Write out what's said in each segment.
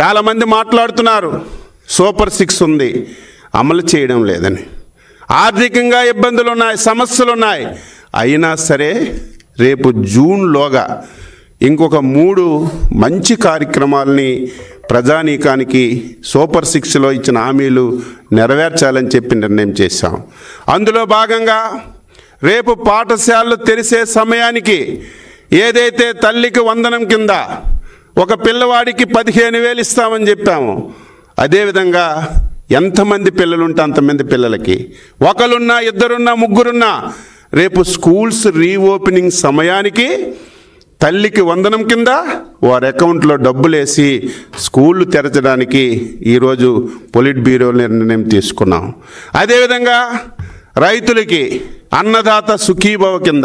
చాలామంది మాట్లాడుతున్నారు సూపర్ 6 ఉంది, అమలు చేయడం లేదని. ఆర్థికంగా ఇబ్బందులు ఉన్నాయి, సమస్యలు ఉన్నాయి. అయినా సరే రేపు జూన్లోగా ఇంకొక 3 మంచి కార్యక్రమాలని ప్రజానీకానికి సూపర్ 6లో ఇచ్చిన హామీలు నెరవేర్చాలని చెప్పి నిర్ణయం చేశాం. అందులో భాగంగా రేపు పాఠశాలలు తెరిసే సమయానికి ఏదైతే తల్లికి వందనం కింద ఒక పిల్లవాడికి 15,000 ఇస్తామని చెప్పాము, అదేవిధంగా ఎంతమంది పిల్లలుంటే అంతమంది పిల్లలకి, ఒకరున్నా, ఇద్దరున్నా, ముగ్గురున్నా, రేపు స్కూల్స్ రీఓపెనింగ్ సమయానికి తల్లికి వందనం కింద వారి అకౌంట్లో డబ్బులు వేసి స్కూళ్ళు తెరచడానికి ఈరోజు పొలిట్ బ్యూరో నిర్ణయం తీసుకున్నాం. అదేవిధంగా రైతులకి అన్నదాత సుఖీభవ కింద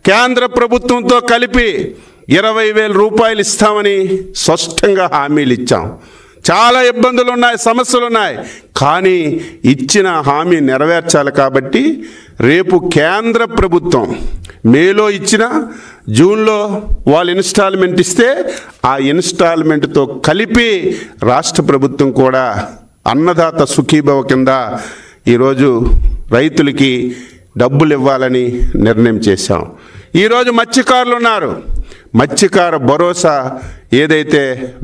కేంద్ర ప్రభుత్వంతో కలిపి 20,000 రూపాయలు ఇస్తామని స్పష్టంగా హామీలు ఇచ్చాం. చాలా ఇబ్బందులు ఉన్నాయి, సమస్యలు ఉన్నాయి, కానీ ఇచ్చిన హామీ నెరవేర్చాలి. కాబట్టి రేపు కేంద్ర ప్రభుత్వం మేలో ఇచ్చిన, జూన్లో వాళ్ళు ఇన్స్టాల్మెంట్ ఇస్తే ఆ ఇన్స్టాల్మెంట్తో కలిపి రాష్ట్ర ప్రభుత్వం కూడా అన్నదాత సుఖీభవ కింద ఈరోజు రైతులకి డబ్బులు ఇవ్వాలని నిర్ణయం చేశాం. ఈరోజు మత్స్యకారులు ఉన్నారు, మత్స్యకార భరోసా ఏదైతే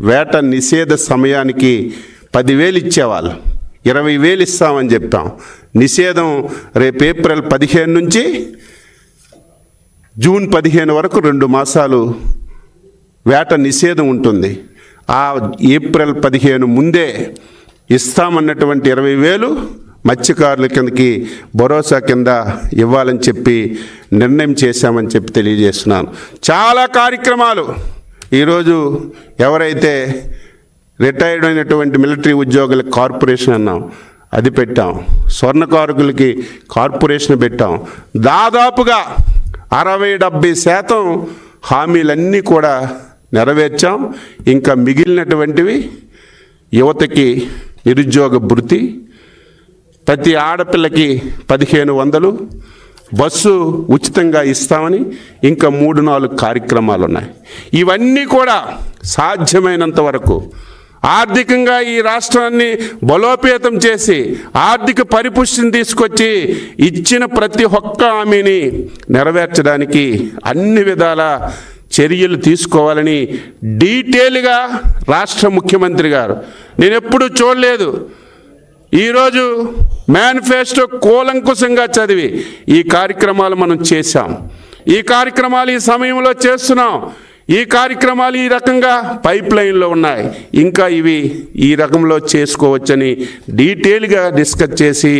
వేట నిషేధ సమయానికి 10,000 ఇచ్చేవాళ్ళు 20,000 ఇస్తామని చెప్పాం. నిషేధం రేపు ఏప్రిల్ 15 నుంచి జూన్ 15 వరకు 2 మాసాలు వేట నిషేధం ఉంటుంది. ఆ ఏప్రిల్ 15 ముందే ఇస్తామన్నటువంటి 20,000 మత్స్యకారుల కిందకి భరోసా కింద ఇవ్వాలని చెప్పి నిర్ణయం చేశామని చెప్పి తెలియజేస్తున్నాను. చాలా కార్యక్రమాలు ఈరోజు ఎవరైతే రిటైర్డ్ అయినటువంటి మిలిటరీ ఉద్యోగులకు కార్పొరేషన్ అన్నాం, అది పెట్టాం. స్వర్ణకారుకులకి కార్పొరేషన్ పెట్టాం. దాదాపుగా 60-70% హామీలన్నీ కూడా నెరవేర్చాం. ఇంకా మిగిలినటువంటివి యువతకి నిరుద్యోగ భృతి, ప్రతి ఆడపిల్లకి 1,500, బస్సు ఉచితంగా ఇస్తామని ఇంకా 3-4 కార్యక్రమాలు ఉన్నాయి. ఇవన్నీ కూడా సాధ్యమైనంత వరకు ఆర్థికంగా ఈ రాష్ట్రాన్ని బలోపేతం చేసి ఆర్థిక పరిపుష్టిని తీసుకొచ్చి ఇచ్చిన ప్రతి ఒక్క హామీని నెరవేర్చడానికి అన్ని విధాల చర్యలు తీసుకోవాలని డీటెయిల్గా రాష్ట్ర ముఖ్యమంత్రి గారు, నేను ఎప్పుడూ చూడలేదు, ఈరోజు మేనిఫెస్టో కూలంకుశంగా చదివి ఈ కార్యక్రమాలు మనం చేశాం. ఈ కార్యక్రమాలు ఈ సమయంలో చేస్తున్నాం. ఈ కార్యక్రమాలు ఈ రకంగా పైప్ లైన్లో ఉన్నాయి, ఇంకా ఇవి ఈ రకంలో చేసుకోవచ్చని డీటెయిల్గా డిస్కస్ చేసి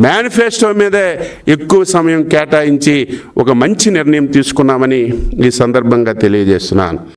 మేనిఫెస్టో మీదే ఎక్కువ సమయం కేటాయించి ఒక మంచి నిర్ణయం తీసుకున్నామని ఈ సందర్భంగా తెలియజేస్తున్నాను.